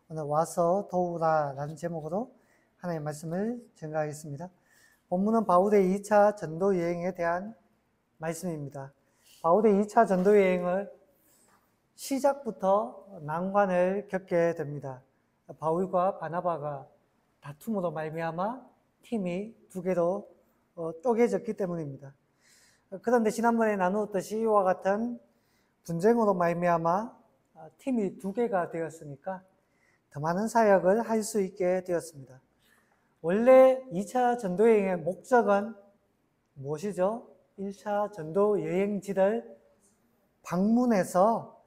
오늘 와서 도우라 라는 제목으로 하나님의 말씀을 전가하겠습니다. 본문은 바울의 2차 전도 여행에 대한 말씀입니다. 바울의 2차 전도 여행을 시작부터 난관을 겪게 됩니다. 바울과 바나바가 다툼으로 말미암아 팀이 두 개로 쪼개졌기 때문입니다. 그런데 지난번에 나누었듯이 이와 같은 분쟁으로 말미암아 팀이 두 개가 되었으니까 더 많은 사역을 할 수 있게 되었습니다. 원래 2차 전도여행의 목적은 무엇이죠? 1차 전도여행지를 방문해서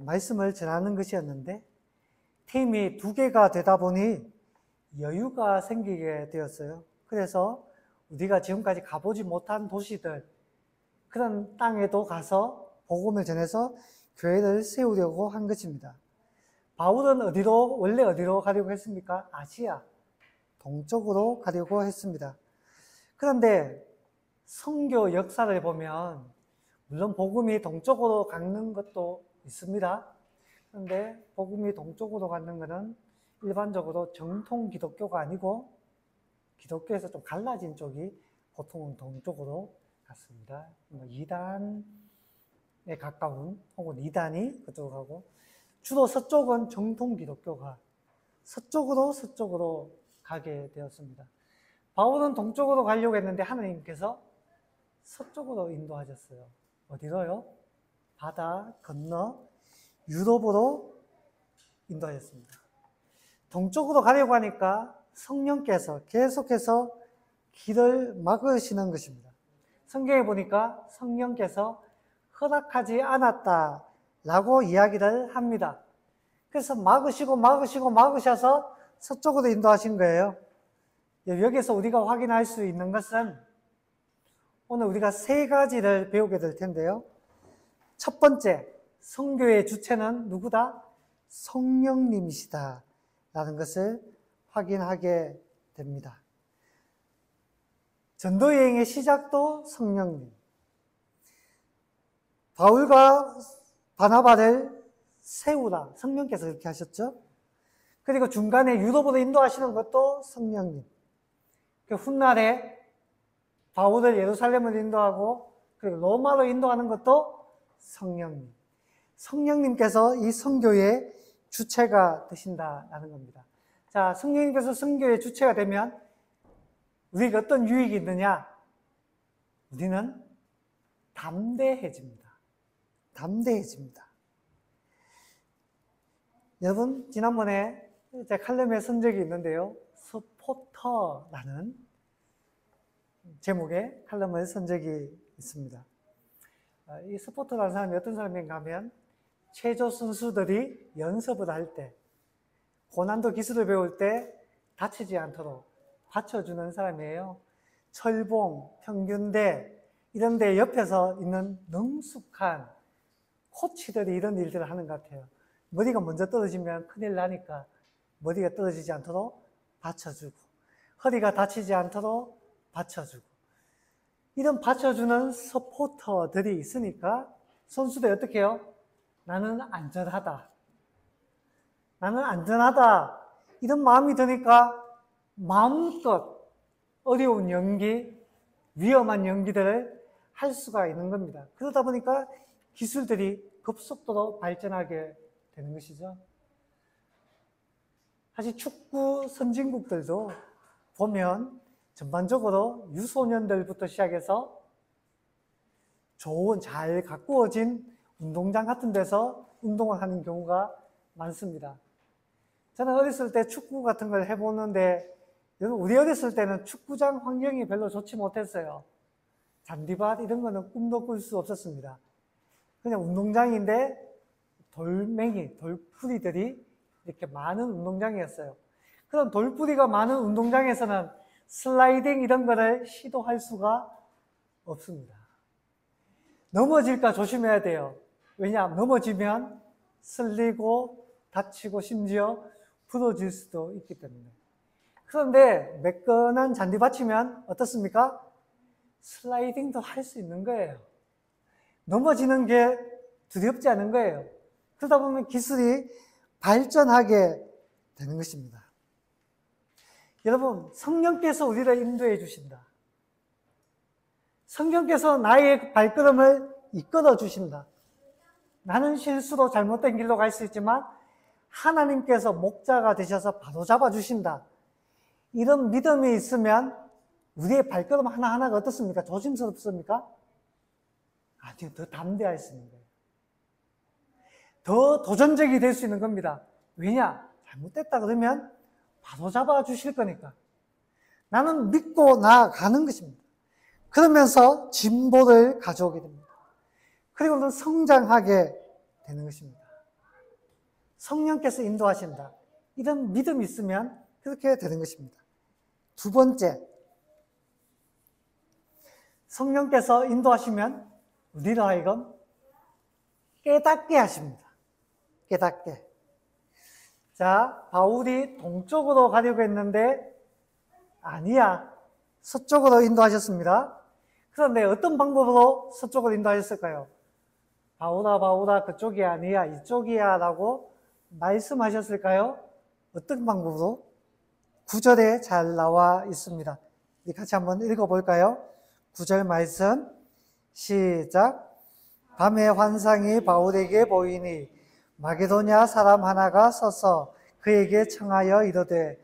말씀을 전하는 것이었는데 팀이 두 개가 되다 보니 여유가 생기게 되었어요. 그래서 우리가 지금까지 가보지 못한 도시들, 그런 땅에도 가서 복음을 전해서 교회를 세우려고 한 것입니다. 바울은 원래 어디로 가려고 했습니까? 아시아, 동쪽으로 가려고 했습니다. 그런데 선교 역사를 보면 물론 복음이 동쪽으로 가는 것도 있습니다. 그런데 복음이 동쪽으로 가는 것은 일반적으로 정통 기독교가 아니고 기독교에서 좀 갈라진 쪽이 보통은 동쪽으로 갔습니다. 이단에 가까운 혹은 이단이 그쪽으로 가고 주로 서쪽은 정통 기독교가 서쪽으로 가게 되었습니다. 바울은 동쪽으로 가려고 했는데 하나님께서 서쪽으로 인도하셨어요. 어디로요? 바다 건너 유럽으로 인도하셨습니다. 동쪽으로 가려고 하니까 성령께서 계속해서 길을 막으시는 것입니다. 성경에 보니까 성령께서 허락하지 않았다라고 이야기를 합니다. 그래서 막으셔서 서쪽으로 인도하신 거예요. 여기서 우리가 확인할 수 있는 것은 오늘 우리가 세 가지를 배우게 될 텐데요. 첫 번째, 선교의 주체는 누구다? 성령님이시다 라는 것을 확인하게 됩니다. 전도여행의 시작도 성령님. 바울과 바나바를 세우라. 성령께서 이렇게 하셨죠. 그리고 중간에 유럽으로 인도하시는 것도 성령님. 훗날에 바울을 예루살렘으로 인도하고 그리고 로마로 인도하는 것도 성령님. 성령님께서 이 선교의 주체가 되신다라는 겁니다. 자, 성령님께서 선교의 주체가 되면 우리가 어떤 유익이 있느냐? 우리는 담대해집니다. 여러분, 지난번에 제 칼럼에 쓴 적이 있는데요. 서포터라는 제목의 칼럼을 쓴 적이 있습니다. 이 서포터라는 사람이 어떤 사람인가 하면 체조 선수들이 연습을 할 때 고난도 기술을 배울 때 다치지 않도록 받쳐주는 사람이에요. 철봉, 평균대 이런 데 옆에서 있는 능숙한 코치들이 이런 일들을 하는 것 같아요. 머리가 먼저 떨어지면 큰일 나니까 머리가 떨어지지 않도록 받쳐주고 허리가 다치지 않도록 받쳐주고 이런 받쳐주는 서포터들이 있으니까 선수들이 어떻게 해요? 나는 안전하다 이런 마음이 드니까 마음껏 어려운 연기, 위험한 연기들을 할 수가 있는 겁니다. 그러다 보니까 기술들이 급속도로 발전하게 되는 것이죠. 사실 축구 선진국들도 보면 전반적으로 유소년들부터 시작해서 좋은 잘 가꾸어진 운동장 같은 데서 운동을 하는 경우가 많습니다. 저는 어렸을 때 축구 같은 걸 해보는데 우리 어렸을 때는 축구장 환경이 별로 좋지 못했어요. 잔디밭 이런 거는 꿈도 꿀 수 없었습니다. 그냥 운동장인데 돌뿌리들이 이렇게 많은 운동장이었어요. 그런 돌뿌리가 많은 운동장에서는 슬라이딩 이런 거를 시도할 수가 없습니다. 넘어질까 조심해야 돼요. 왜냐? 넘어지면 슬리고 다치고 심지어 부러질 수도 있기 때문에. 그런데 매끈한 잔디밭이면 어떻습니까? 슬라이딩도 할 수 있는 거예요. 넘어지는 게 두렵지 않은 거예요. 그러다 보면 기술이 발전하게 되는 것입니다. 여러분, 성령께서 우리를 인도해 주신다. 성령께서 나의 발걸음을 이끌어 주신다. 나는 실수로 잘못된 길로 갈 수 있지만 하나님께서 목자가 되셔서 바로잡아 주신다. 이런 믿음이 있으면 우리의 발걸음 하나하나가 어떻습니까? 조심스럽습니까? 아니요, 더 담대할 수 있는 거예요. 더 도전적이 될 수 있는 겁니다. 왜냐? 잘못됐다 그러면 바로잡아 주실 거니까. 나는 믿고 나아가는 것입니다. 그러면서 진보를 가져오게 됩니다. 그리고는 성장하게 되는 것입니다. 성령께서 인도하신다. 이런 믿음이 있으면 그렇게 되는 것입니다. 두 번째, 성령께서 인도하시면 우리로 하여금 깨닫게 하십니다. 깨닫게. 자, 바울이 동쪽으로 가려고 했는데 아니야, 서쪽으로 인도하셨습니다. 그런데 어떤 방법으로 서쪽으로 인도하셨을까요? 바울아, 바울아, 그쪽이 아니야, 이쪽이야 라고 말씀하셨을까요? 어떤 방법으로? 9절에 잘 나와 있습니다. 우리 같이 한번 읽어볼까요? 9절 말씀 시작. 밤에 환상이 바울에게 보이니 마게도냐 사람 하나가 서서 그에게 청하여 이르되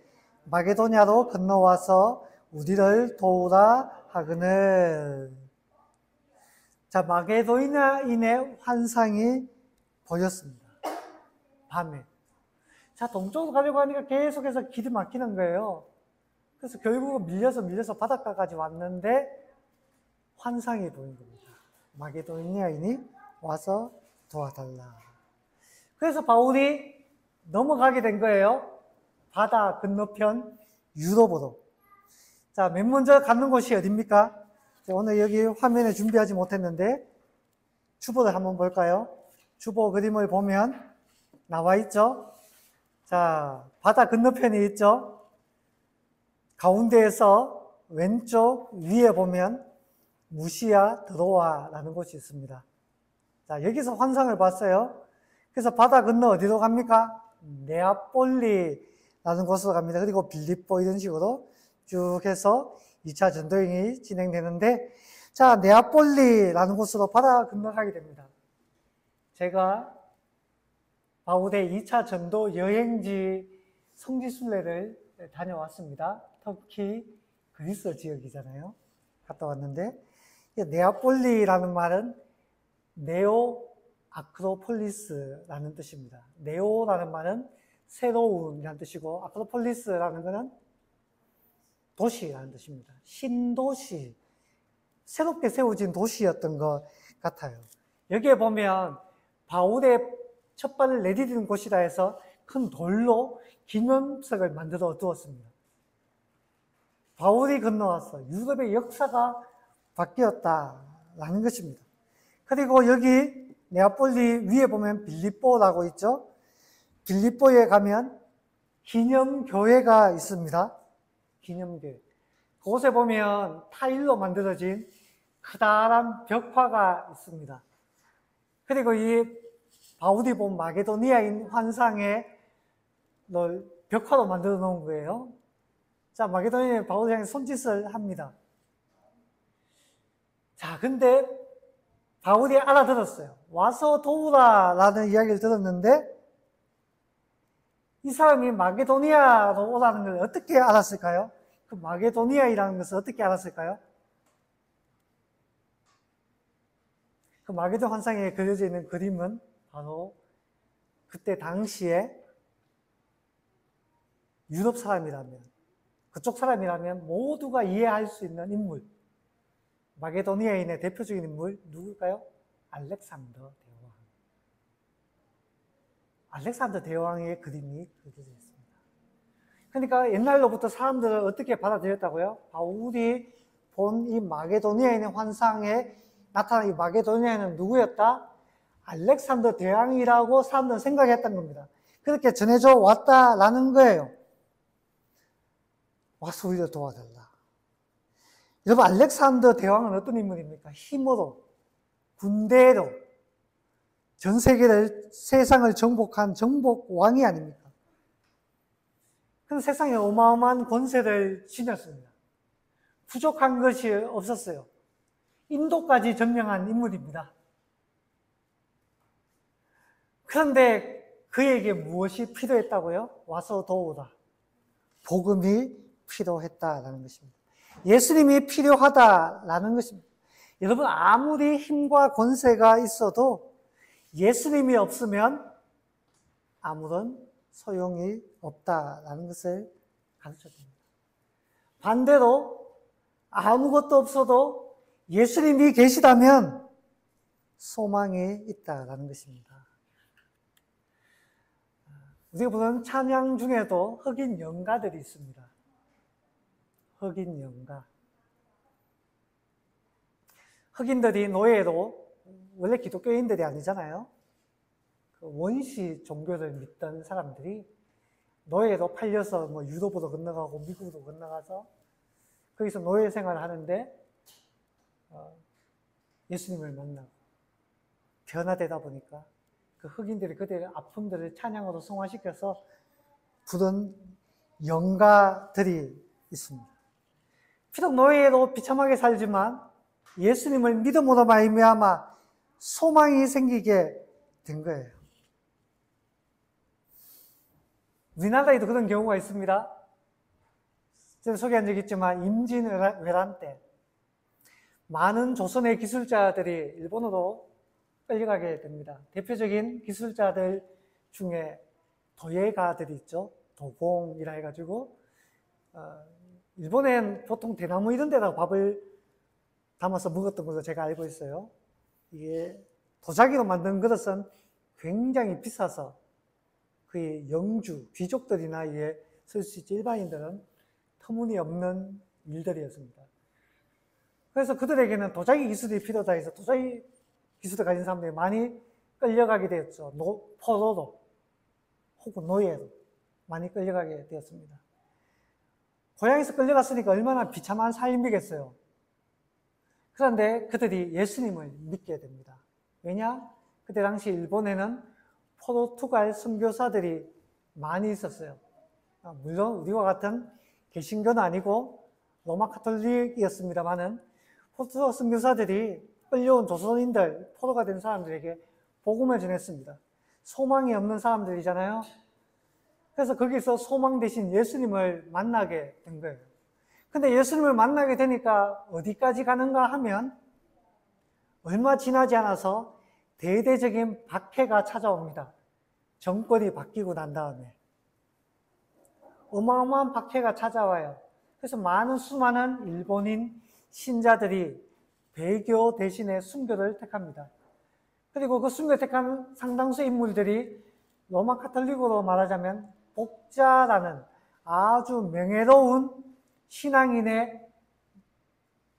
마게도냐로 건너와서 우리를 도우라 하거늘. 자, 마게도냐인의 환상이 보였습니다. 밤에. 자, 동쪽으로 가려고 하니까 계속해서 길이 막히는 거예요. 그래서 결국은 밀려서 바닷가까지 왔는데 환상이 보인 겁니다. 마게도냐인이 와서 도와달라. 그래서 바울이 넘어가게 된 거예요. 바다 건너편 유럽으로. 자, 맨 먼저 가는 곳이 어디입니까? 오늘 여기 화면에 준비하지 못했는데 주보를 한번 볼까요? 주보 그림을 보면 나와 있죠? 자, 바다 건너편이 있죠? 가운데에서 왼쪽 위에 보면 무시아 드로아라는 곳이 있습니다. 자, 여기서 환상을 봤어요. 그래서 바다 건너 어디로 갑니까? 네아폴리라는 곳으로 갑니다. 그리고 빌립보 이런 식으로 쭉 해서 2차 전도행이 진행되는데, 자, 네아폴리라는 곳으로 바다 건너가게 됩니다. 제가 바울의 2차 전도 여행지 성지순례를 다녀왔습니다. 터키, 그리스 지역이잖아요. 갔다 왔는데, 네아폴리라는 말은 네오 아크로폴리스라는 뜻입니다. 네오라는 말은 새로운이라는 뜻이고, 아크로폴리스라는 것은 도시라는 뜻입니다. 신도시, 새롭게 세워진 도시였던 것 같아요. 여기에 보면 바울의 첫 발을 내디디는 곳이라 해서 큰 돌로 기념석을 만들어 두었습니다. 바울이 건너와서 유럽의 역사가 바뀌었다라는 것입니다. 그리고 여기 네아폴리 위에 보면 빌립보라고 있죠. 빌립보에 가면 기념교회가 있습니다. 기념교회. 그곳에 보면 타일로 만들어진 커다란 벽화가 있습니다. 그리고 이 바울이 본 마게도니아인 환상에 벽화로 만들어 놓은 거예요. 자, 마게도니아인 바울이 향해 손짓을 합니다. 자, 근데 바울이 알아들었어요. 와서 도우라 라는 이야기를 들었는데 이 사람이 마게도니아로 오라는 걸 어떻게 알았을까요? 그 마게도니아이라는 것을 어떻게 알았을까요? 그 마게도 환상에 그려져 있는 그림은 바로 그때 당시에 유럽 사람이라면, 그쪽 사람이라면 모두가 이해할 수 있는 인물, 마게도니아인의 대표적인 인물 누굴까요? 알렉산더 대왕. 알렉산더 대왕의 그림이 그려져 있습니다. 그러니까 옛날로부터 사람들을 어떻게 받아들였다고요? 바울이 본 이 마게도니아인의 환상에 나타난 이 마게도니아인은 누구였다? 알렉산더 대왕이라고 사람들은 생각했던 겁니다. 그렇게 전해져 왔다라는 거예요. 와서 우리를 도와달라. 여러분, 알렉산더 대왕은 어떤 인물입니까? 힘으로, 군대로 전 세계를, 세상을 정복한 정복왕이 아닙니까? 그런 세상에 어마어마한 권세를 지녔습니다. 부족한 것이 없었어요. 인도까지 점령한 인물입니다. 그런데 그에게 무엇이 필요했다고요? 와서 도우라. 복음이 필요했다라는 것입니다. 예수님이 필요하다라는 것입니다. 여러분, 아무리 힘과 권세가 있어도 예수님이 없으면 아무런 소용이 없다라는 것을 가르쳐줍니다. 반대로 아무것도 없어도 예수님이 계시다면 소망이 있다라는 것입니다. 우리가 부르는 찬양 중에도 흑인 영가들이 있습니다. 흑인 영가. 흑인들이 노예로, 원래 기독교인들이 아니잖아요. 원시 종교를 믿던 사람들이 노예로 팔려서 뭐 유럽으로 건너가고 미국으로 건너가서 거기서 노예 생활을 하는데 예수님을 만나고 변화되다 보니까 그 흑인들이 그들의 아픔들을 찬양으로 승화시켜서 부른 영가들이 있습니다. 비록 노예로 비참하게 살지만 예수님을 믿음으로 말미암아 소망이 생기게 된 거예요. 우리나라에도 그런 경우가 있습니다. 제가 소개한 적이 있지만 임진왜란 때 많은 조선의 기술자들이 일본으로 끌려가게 됩니다. 대표적인 기술자들 중에 도예가들이 있죠. 도공이라 해가지고 일본엔 보통 대나무 이런 데다가 밥을 담아서 먹었던 걸로 제가 알고 있어요. 이게 도자기로 만든 그릇은 굉장히 비싸서 그 영주, 귀족들이나 이에 쓸 수 있지 일반인들은 터무니없는 일들이었습니다. 그래서 그들에게는 도자기 기술이 필요하다 해서 도자기 기술을 가진 사람들이 많이 끌려가게 되었죠. 포로로 혹은 노예로 많이 끌려가게 되었습니다. 고향에서 끌려갔으니까 얼마나 비참한 삶이겠어요. 그런데 그들이 예수님을 믿게 됩니다. 왜냐? 그때 당시 일본에는 포르투갈 선교사들이 많이 있었어요. 물론 우리와 같은 개신교는 아니고 로마 카톨릭이었습니다만은 포르투갈 선교사들이 끌려온 조선인들, 포로가 된 사람들에게 복음을 전했습니다. 소망이 없는 사람들이잖아요. 그래서 거기서 소망 대신 예수님을 만나게 된 거예요. 근데 예수님을 만나게 되니까 어디까지 가는가 하면 얼마 지나지 않아서 대대적인 박해가 찾아옵니다. 정권이 바뀌고 난 다음에 어마어마한 박해가 찾아와요. 그래서 수많은 일본인 신자들이 배교 대신에 순교를 택합니다. 그리고 그 순교 택한 상당수 인물들이 로마 카톨릭으로 말하자면 복자라는 아주 명예로운 신앙인의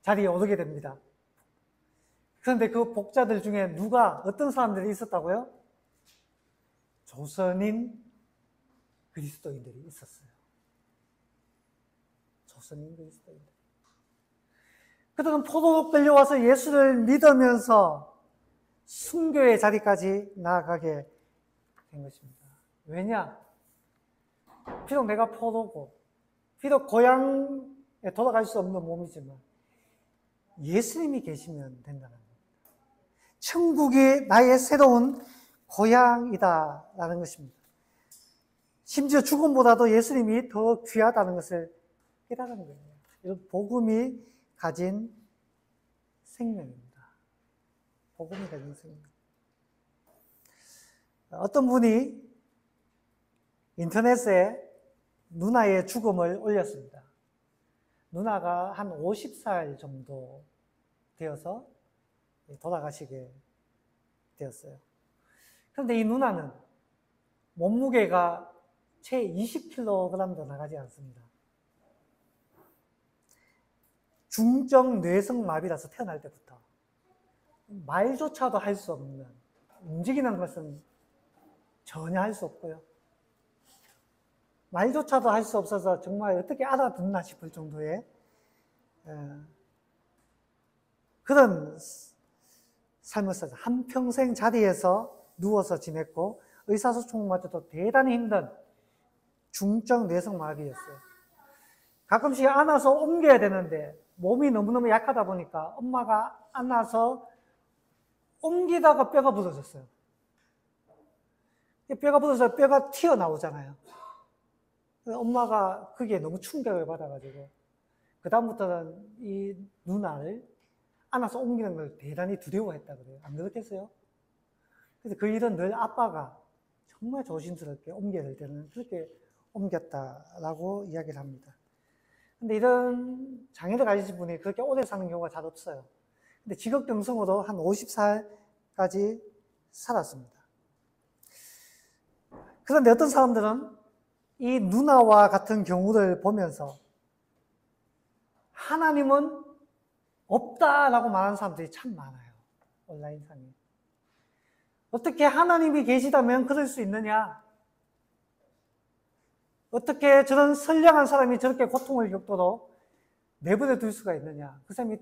자리에 오르게 됩니다. 그런데 그 복자들 중에 어떤 사람들이 있었다고요? 조선인 그리스도인들이 있었어요. 조선인 그리스도인들. 그들은 포로로 끌려와서 예수를 믿으면서 순교의 자리까지 나아가게 된 것입니다. 왜냐? 비록 내가 포로고, 비록 고향에 돌아갈 수 없는 몸이지만 예수님이 계시면 된다는 겁니다. 천국이 나의 새로운 고향이다라는 것입니다. 심지어 죽음보다도 예수님이 더 귀하다는 것을 깨달은 거예요. 이런 복음이 가진 생명입니다. 복음이 가진 생명. 어떤 분이 인터넷에 누나의 죽음을 올렸습니다. 누나가 한 50살 정도 되어서 돌아가시게 되었어요. 그런데 이 누나는 몸무게가 채 20kg도 나가지 않습니다. 중증 뇌성마비라서 태어날 때부터 말조차도 할 수 없는, 움직이는 것은 전혀 할 수 없고요. 말조차도 할 수 없어서 정말 어떻게 알아듣나 싶을 정도의 그런 삶을 살았어요. 한평생 자리에서 누워서 지냈고 의사소통마저도 대단히 힘든 중증 뇌성마비였어요. 가끔씩 안아서 옮겨야 되는데 몸이 너무너무 약하다 보니까 엄마가 안아서 옮기다가 뼈가 부러졌어요. 뼈가 부러져서 뼈가 튀어나오잖아요. 엄마가 그게 너무 충격을 받아가지고 그다음부터는 이 누나를 안아서 옮기는 걸 대단히 두려워했다 그래요. 안 그렇겠어요? 그래서 그 일은 늘 아빠가 정말 조심스럽게 옮겨야 될 때는 그렇게 옮겼다라고 이야기를 합니다. 근데 이런 장애를 가지신 분이 그렇게 오래 사는 경우가 잘 없어요. 근데 지극정성으로 한 50살까지 살았습니다. 그런데 어떤 사람들은 이 누나와 같은 경우를 보면서 하나님은 없다라고 말하는 사람들이 참 많아요. 온라인상에. 어떻게 하나님이 계시다면 그럴 수 있느냐? 어떻게 저런 선량한 사람이 저렇게 고통을 겪도록 내버려 둘 수가 있느냐? 그 사람이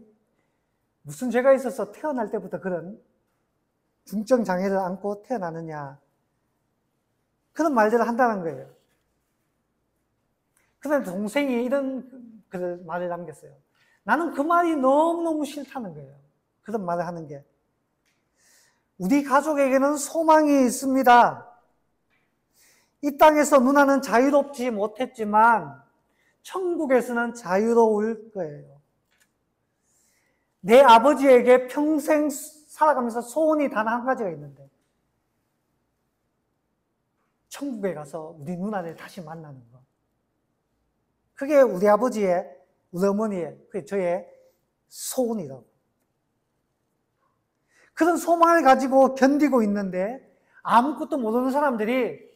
무슨 죄가 있어서 태어날 때부터 그런 중증 장애를 안고 태어나느냐? 그런 말들을 한다는 거예요. 그런데 동생이 이런 말을 남겼어요. 나는 그 말이 너무너무 싫다는 거예요. 그런 말을 하는 게. 우리 가족에게는 소망이 있습니다. 이 땅에서 누나는 자유롭지 못했지만 천국에서는 자유로울 거예요. 내 아버지에게 평생 살아가면서 소원이 단 한 가지가 있는데 천국에 가서 우리 누나를 다시 만나는 거. 그게 우리 아버지의, 우리 어머니의, 그게 저의 소원이라고. 그런 소망을 가지고 견디고 있는데 아무것도 모르는 사람들이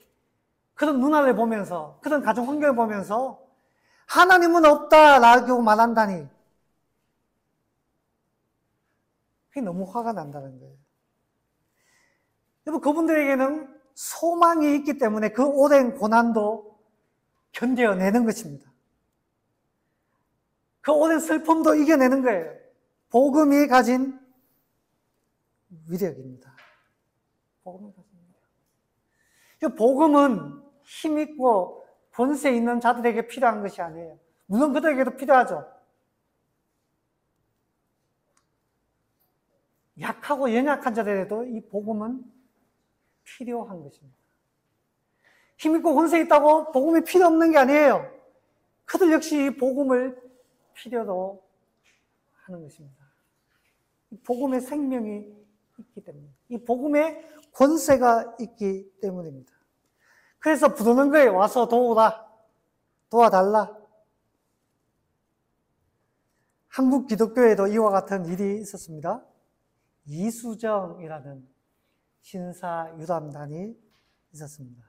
그런 누나를 보면서, 그런 가정 환경을 보면서 하나님은 없다라고 말한다니 그게 너무 화가 난다는 거예요. 여러분, 그분들에게는 소망이 있기 때문에 그 오랜 고난도 견뎌내는 것입니다. 그 오랜 슬픔도 이겨내는 거예요. 복음이 가진 위력입니다. 복음이 가진 위력. 복음은 힘있고 권세 있는 자들에게 필요한 것이 아니에요. 물론 그들에게도 필요하죠. 약하고 연약한 자들에도 이 복음은 필요한 것입니다. 힘있고 권세 있다고 복음이 필요 없는 게 아니에요. 그들 역시 이 복음을 필요로 하는 것입니다. 이 복음의 생명이 있기 때문에, 이 복음의 권세가 있기 때문입니다. 그래서 부르는 거예요. 와서 도우라, 도와달라. 한국 기독교에도 이와 같은 일이 있었습니다. 이수정이라는 신사 유담단이 있었습니다.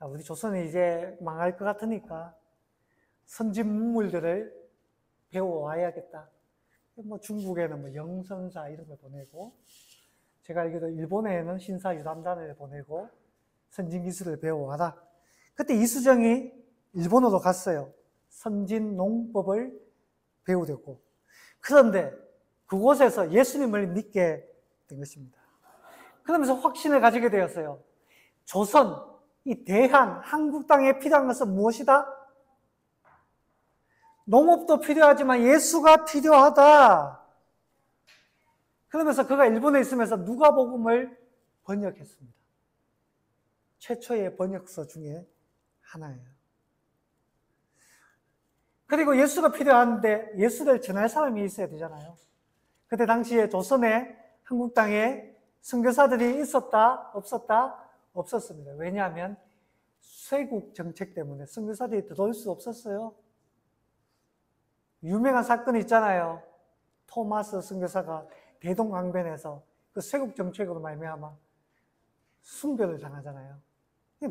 우리 조선이 이제 망할 것 같으니까 선진 문물들을 배워와야겠다. 중국에는 영선사 이런 걸 보내고, 제가 알기로 일본에는 신사 유담단을 보내고 선진 기술을 배워와라. 그때 이수정이 일본으로 갔어요. 선진 농법을 배우려고. 그런데 그곳에서 예수님을 믿게 된 것입니다. 그러면서 확신을 가지게 되었어요. 조선, 이 대한, 한국 땅에 필요한 것은 무엇이다? 농업도 필요하지만 예수가 필요하다. 그러면서 그가 일본에 있으면서 누가복음을 번역했습니다. 최초의 번역서 중에 하나예요. 그리고 예수가 필요한데 예수를 전할 사람이 있어야 되잖아요. 그때 당시에 조선에 한국 땅에 선교사들이 있었다? 없었다? 없었습니다. 왜냐하면 쇄국 정책 때문에 선교사들이 들어올 수 없었어요. 유명한 사건이 있잖아요. 토마스 선교사가 대동강변에서 그 쇄국 정책으로 말미암아 순교를 당하잖아요.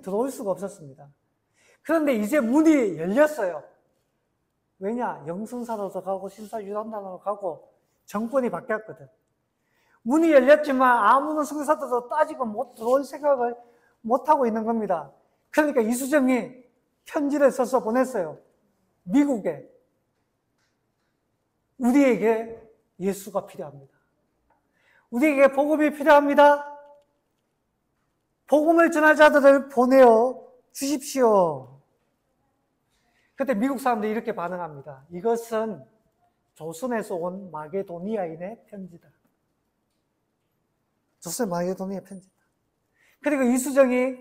들어올 수가 없었습니다. 그런데 이제 문이 열렸어요. 왜냐? 영순사로도 가고 신사유담단으로 가고 정권이 바뀌었거든. 문이 열렸지만 아무런 선교사들도 따지고 못 들어올 생각을 못하고 있는 겁니다. 그러니까 이수정이 편지를 써서 보냈어요. 미국에. 우리에게 예수가 필요합니다. 우리에게 복음이 필요합니다. 복음을 전할 자들을 보내어 주십시오. 그때 미국 사람들이 이렇게 반응합니다. 이것은 조선에서 온 마게도니아인의 편지다. 조선의 마게도니아의 편지다. 그리고 이수정이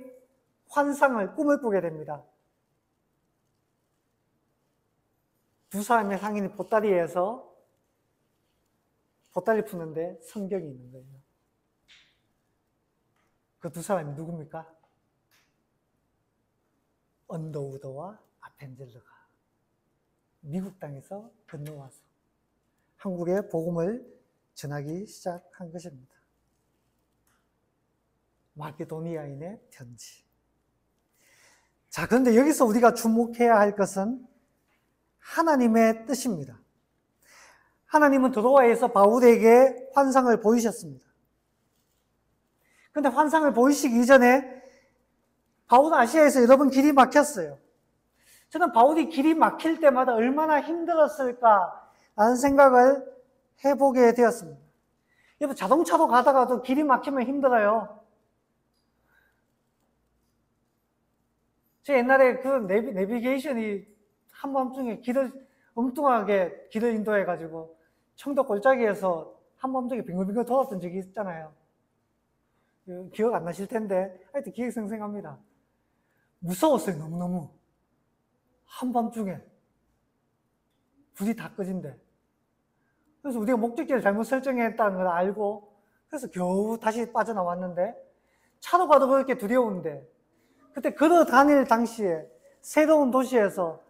꿈을 꾸게 됩니다. 두 사람의 상인이 보따리에서 보따리 푸는데 성경이 있는 거예요. 그 두 사람이 누굽니까? 언더우드와 아펜젤러가 미국 땅에서 건너와서 한국에 복음을 전하기 시작한 것입니다. 마게도니아인의 편지. 자, 그런데 여기서 우리가 주목해야 할 것은 하나님의 뜻입니다. 하나님은 드로아에서 바울에게 환상을 보이셨습니다. 그런데 환상을 보이시기 이전에 바울은 아시아에서 여러 번 길이 막혔어요. 저는 바울이 길이 막힐 때마다 얼마나 힘들었을까라는 생각을 해보게 되었습니다. 여러분, 자동차로 가다가도 길이 막히면 힘들어요. 저 옛날에 그 내비게이션이 한밤중에 엉뚱하게 길을 인도해가지고 청도 골짜기에서 한밤중에 빙글빙글 돌았던 적이 있잖아요. 기억 안 나실 텐데 하여튼 기억이 생생합니다. 무서웠어요. 너무너무. 한밤중에 불이 다 꺼진대. 그래서 우리가 목적지를 잘못 설정했다는 걸 알고 그래서 겨우 다시 빠져나왔는데 차로 가도 그렇게 두려운데 그때 걸어 다닐 당시에 새로운 도시에서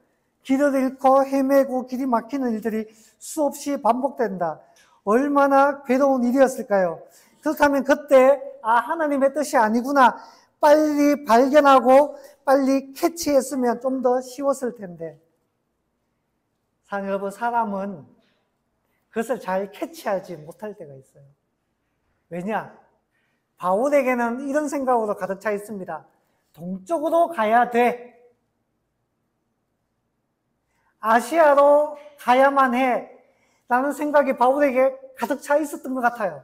길을 잃고 헤매고 길이 막히는 일들이 수없이 반복된다. 얼마나 괴로운 일이었을까요? 그렇다면 그때 하나님의 뜻이 아니구나. 빨리 발견하고 빨리 캐치했으면 좀 더 쉬웠을 텐데. 여러분, 사람은 그것을 잘 캐치하지 못할 때가 있어요. 왜냐? 바울에게는 이런 생각으로 가득 차 있습니다. 동쪽으로 가야 돼. 아시아로 가야만 해. 라는 생각이 바울에게 가득 차 있었던 것 같아요.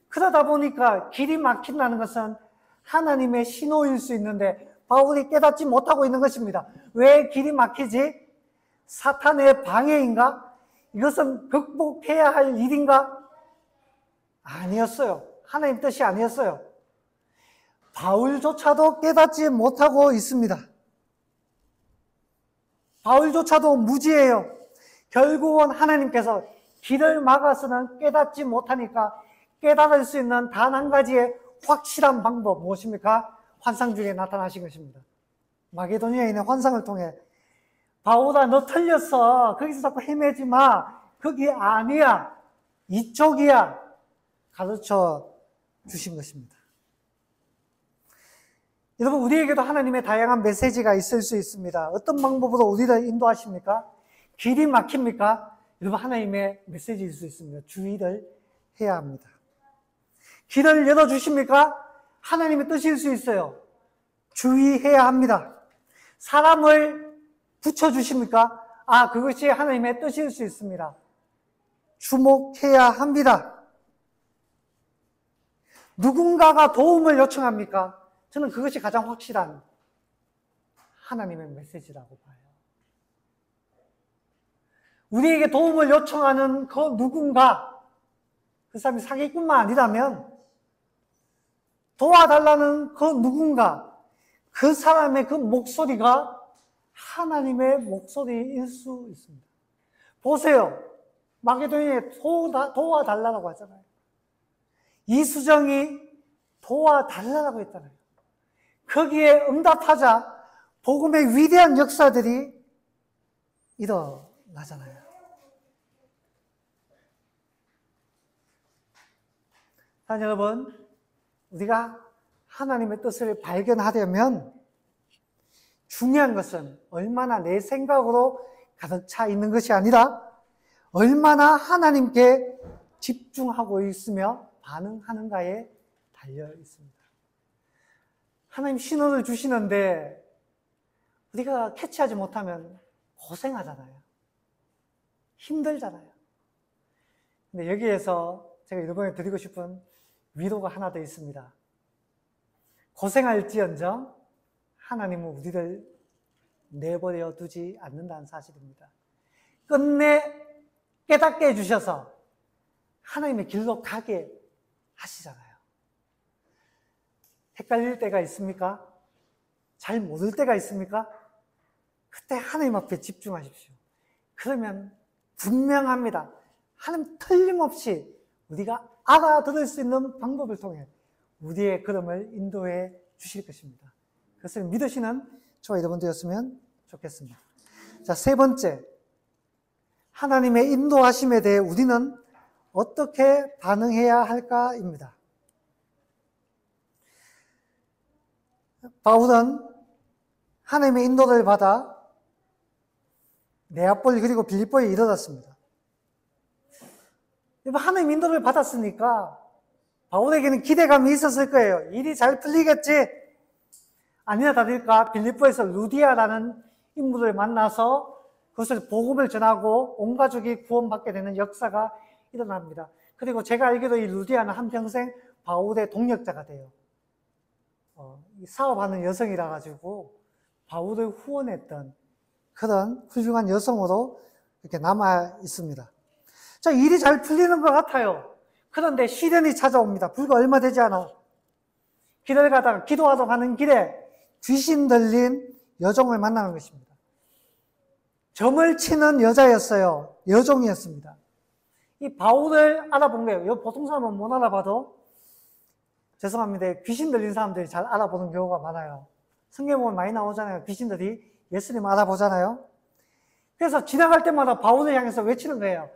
그러다 보니까 길이 막힌다는 것은 하나님의 신호일 수 있는데 바울이 깨닫지 못하고 있는 것입니다. 왜 길이 막히지? 사탄의 방해인가? 이것은 극복해야 할 일인가? 아니었어요. 하나님 뜻이 아니었어요. 바울조차도 깨닫지 못하고 있습니다. 바울조차도 무지해요. 결국은 하나님께서 길을 막아서는 깨닫지 못하니까 깨달을 수 있는 단 한 가지의 확실한 방법 무엇입니까? 환상 중에 나타나신 것입니다. 마게도니아인의 환상을 통해 바울아 너 틀렸어. 거기서 자꾸 헤매지 마. 거기 아니야. 이쪽이야. 가르쳐 주신 것입니다. 여러분, 우리에게도 하나님의 다양한 메시지가 있을 수 있습니다. 어떤 방법으로 우리를 인도하십니까? 길이 막힙니까? 여러분, 하나님의 메시지일 수 있습니다. 주의를 해야 합니다. 길을 열어주십니까? 하나님의 뜻일 수 있어요. 주의해야 합니다. 사람을 붙여주십니까? 그것이 하나님의 뜻일 수 있습니다. 주목해야 합니다. 누군가가 도움을 요청합니까? 저는 그것이 가장 확실한 하나님의 메시지라고 봐요. 우리에게 도움을 요청하는 그 누군가, 그 사람이 사기꾼만 아니라면 도와달라는 그 누군가, 그 사람의 그 목소리가 하나님의 목소리일 수 있습니다. 보세요. 마게도니아에 도와달라고 하잖아요. 이수정이 도와달라고 했잖아요. 거기에 응답하자 복음의 위대한 역사들이 일어나잖아요. 자, 여러분, 우리가 하나님의 뜻을 발견하려면 중요한 것은 얼마나 내 생각으로 가득 차 있는 것이 아니라 얼마나 하나님께 집중하고 있으며 반응하는가에 달려 있습니다. 하나님 신호를 주시는데 우리가 캐치하지 못하면 고생하잖아요. 힘들잖아요. 근데 여기에서 제가 이번에 드리고 싶은 위로가 하나 더 있습니다. 고생할지언정 하나님은 우리를 내버려 두지 않는다는 사실입니다. 끝내 깨닫게 해주셔서 하나님의 길로 가게 하시잖아요. 헷갈릴 때가 있습니까? 잘 모를 때가 있습니까? 그때 하나님 앞에 집중하십시오. 그러면 분명합니다. 하나님 틀림없이 우리가 알아들을 수 있는 방법을 통해 우리의 걸음을 인도해 주실 것입니다. 그것을 믿으시는 저와 여러분 되었으면 좋겠습니다. 자, 세 번째, 하나님의 인도하심에 대해 우리는 어떻게 반응해야 할까입니다. 바울은 하나님의 인도를 받아 네아폴리 그리고 빌립보에 이르렀습니다. 하나님 인도를 받았으니까 바울에게는 기대감이 있었을 거예요. 일이 잘 풀리겠지? 아니나 다를까 빌립보에서 루디아라는 인물을 만나서 그것을 복음을 전하고 온 가족이 구원받게 되는 역사가 일어납니다. 그리고 제가 알기로 이 루디아는 한평생 바울의 동역자가 돼요. 사업하는 여성이라 가지고 바울을 후원했던 그런 훌륭한 여성으로 이렇게 남아 있습니다. 자, 일이 잘 풀리는 것 같아요. 그런데 시련이 찾아옵니다. 불과 얼마 되지 않아. 길을 가다가 기도하러 가는 길에 귀신 들린 여종을 만나는 것입니다. 점을 치는 여자였어요. 여종이었습니다. 이 바울을 알아본 거예요. 보통 사람은 못 알아봐도 죄송합니다. 귀신 들린 사람들이 잘 알아보는 경우가 많아요. 성경 보면 많이 나오잖아요. 귀신들이 예수님 알아보잖아요. 그래서 지나갈 때마다 바울을 향해서 외치는 거예요.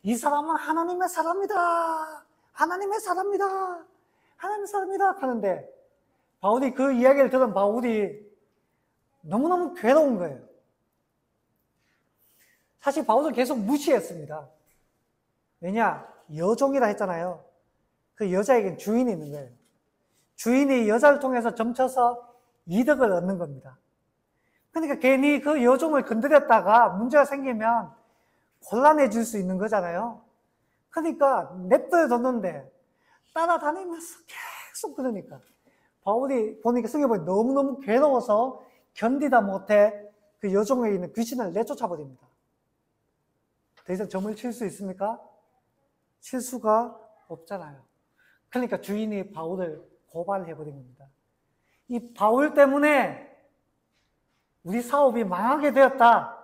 이 사람은 하나님의 사람이다. 하나님의 사람이다. 하나님의 사람이다 하는데 바울이 그 이야기를 들은 바울이 너무너무 괴로운 거예요. 사실 바울은 계속 무시했습니다. 왜냐? 여종이라 했잖아요. 그 여자에겐 주인이 있는 거예요. 주인이 여자를 통해서 점쳐서 이득을 얻는 겁니다. 그러니까 괜히 그 여종을 건드렸다가 문제가 생기면 곤란해질 수 있는 거잖아요. 그러니까 냅둬뒀는데 따라다니면서 계속 그러니까 바울이 보니까 성경에 보니 너무너무 괴로워서 견디다 못해 그 여종에 있는 귀신을 내쫓아 버립니다. 더 이상 점을 칠 수 있습니까? 칠 수가 없잖아요. 그러니까 주인이 바울을 고발해 버린 겁니다. 이 바울 때문에 우리 사업이 망하게 되었다.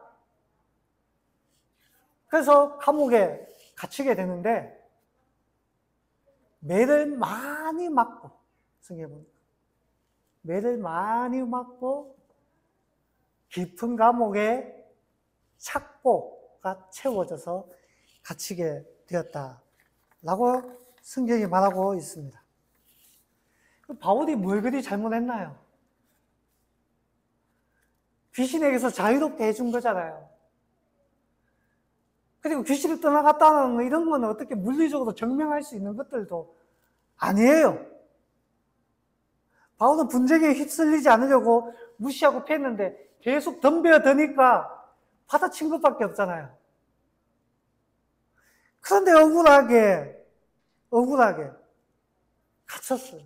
그래서 감옥에 갇히게 되는데 매를 많이 맞고 성경에 보니까 매를 많이 맞고 깊은 감옥에 착고가 채워져서 갇히게 되었다라고 성경이 말하고 있습니다. 바울이 뭘 그리 잘못했나요? 귀신에게서 자유롭게 해준 거잖아요. 그리고 귀신을 떠나갔다는 이런 건 어떻게 물리적으로 증명할 수 있는 것들도 아니에요. 바울은 분쟁에 휩쓸리지 않으려고 무시하고 피했는데 계속 덤벼드니까 받아친 것밖에 없잖아요. 그런데 억울하게 갇혔어요.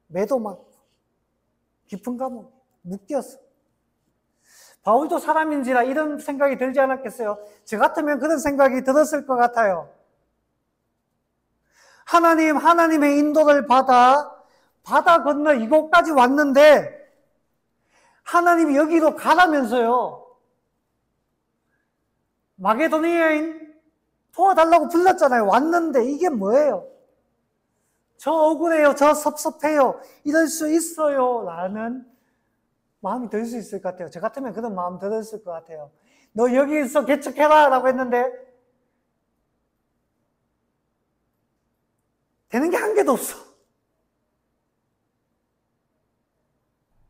매도 맞고 깊은 감옥 묶였어. 바울도 사람인지라 이런 생각이 들지 않았겠어요? 저 같으면 그런 생각이 들었을 것 같아요. 하나님의 인도를 받아 바다 건너 이곳까지 왔는데 하나님이 여기로 가라면서요. 마게도니아인 도와달라고 불렀잖아요. 왔는데 이게 뭐예요? 저 억울해요. 저 섭섭해요. 이럴 수 있어요. 라는 마음이 들 수 있을 것 같아요. 저 같으면 그런 마음 들었을 것 같아요. 너 여기서 개척해라 라고 했는데 되는 게 한 개도 없어.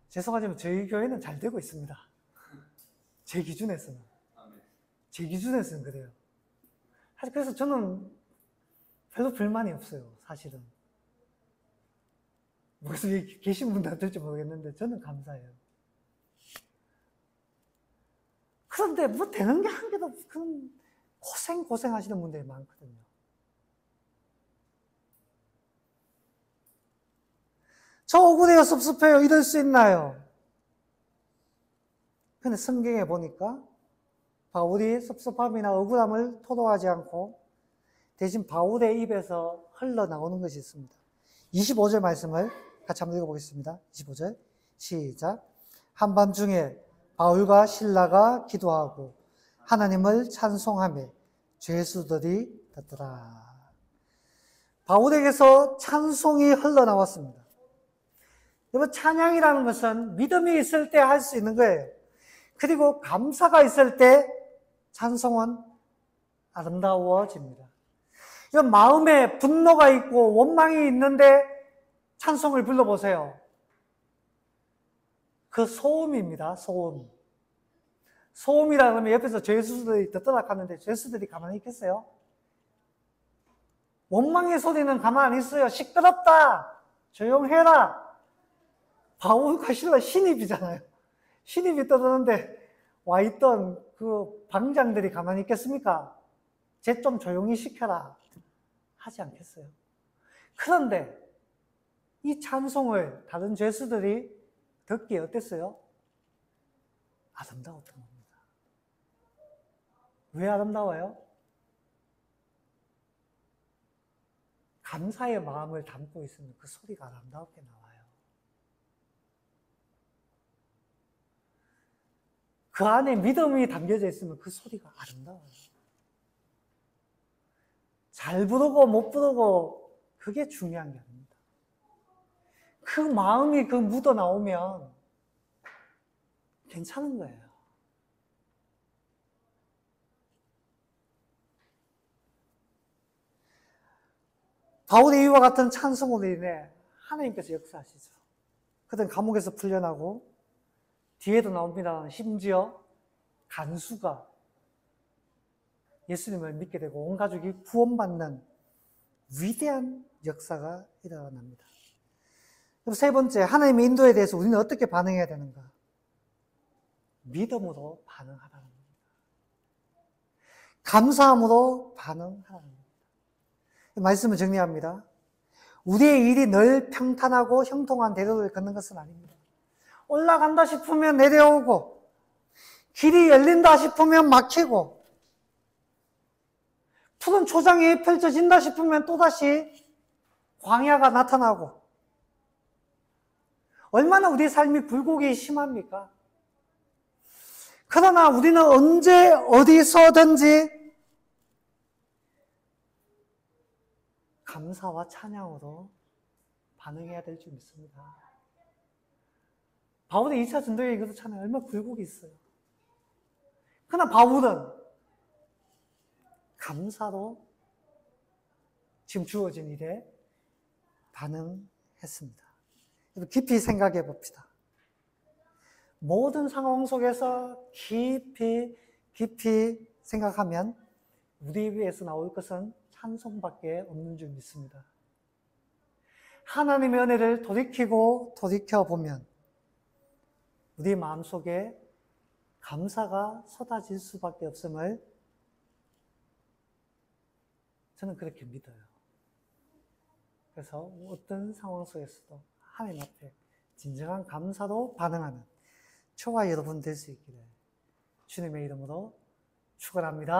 죄송하지만 저희 교회는 잘 되고 있습니다. 제 기준에서는. 제 기준에서는 그래요. 사실 그래서 저는 별로 불만이 없어요. 사실은. 무슨 여기 계신 분들 어떨지 모르겠는데 저는 감사해요. 그런데 뭐 되는 게 한 개도 없어. 그런 고생하시는 분들이 많거든요. 저 억울해요, 섭섭해요, 이럴 수 있나요? 근데 성경에 보니까 바울이 섭섭함이나 억울함을 토로하지 않고 대신 바울의 입에서 흘러나오는 것이 있습니다. 25절 말씀을 같이 한번 읽어보겠습니다. 25절 시작. 한밤중에 바울과 실라가 기도하고 하나님을 찬송하며 죄수들이 듣더라. 바울에게서 찬송이 흘러나왔습니다. 여러분, 찬양이라는 것은 믿음이 있을 때 할 수 있는 거예요. 그리고 감사가 있을 때 찬송은 아름다워집니다. 이런 마음에 분노가 있고 원망이 있는데 찬송을 불러보세요. 그 소음입니다. 소음. 소음이라 그러면 옆에서 죄수들이 듣더라 하는데 죄수들이 가만히 있겠어요? 원망의 소리는 가만히 있어요. 시끄럽다. 조용해라. 바울과 실라 신입이잖아요. 신입이 떠드는데 와있던 그 방장들이 가만히 있겠습니까? 쟤 좀 조용히 시켜라. 하지 않겠어요. 그런데 이 찬송을 다른 죄수들이 듣기에 어땠어요? 아름다웠던 겁니다. 왜 아름다워요? 감사의 마음을 담고 있으면 그 소리가 아름답게 나와요. 그 안에 믿음이 담겨져 있으면 그 소리가 아름다워요. 잘 부르고 못 부르고 그게 중요한 게 아닙니다. 그 마음이 그 묻어 나오면 괜찮은 거예요. 바울의 이와 같은 찬송으로 인해 하나님께서 역사하시죠. 그들은 감옥에서 풀려나고 뒤에도 나옵니다. 심지어 간수가 예수님을 믿게 되고 온 가족이 구원받는 위대한 역사가 일어납니다. 세 번째, 하나님의 인도에 대해서 우리는 어떻게 반응해야 되는가? 믿음으로 반응하라는 겁니다. 감사함으로 반응하라는 겁니다. 말씀을 정리합니다. 우리의 일이 늘 평탄하고 형통한 대로를 걷는 것은 아닙니다. 올라간다 싶으면 내려오고 길이 열린다 싶으면 막히고 푸른 초장이 펼쳐진다 싶으면 또다시 광야가 나타나고 얼마나 우리 삶이 굴곡이 심합니까? 그러나 우리는 언제 어디서든지 감사와 찬양으로 반응해야 될 줄 믿습니다. 바울의 2차 전도여행 그렇잖아요. 얼마나 굴곡이 있어요. 그러나 바울은 감사로 지금 주어진 일에 반응했습니다. 깊이 생각해 봅시다. 모든 상황 속에서 깊이 생각하면 우리 입에서 나올 것은 찬송밖에 없는 줄 믿습니다. 하나님의 은혜를 돌이켜보면 우리 마음속에 감사가 쏟아질 수밖에 없음을 저는 그렇게 믿어요. 그래서 어떤 상황 속에서도 하나님 앞에 진정한 감사로 반응하는 저와 여러분 될 수 있기를 주님의 이름으로 축원합니다.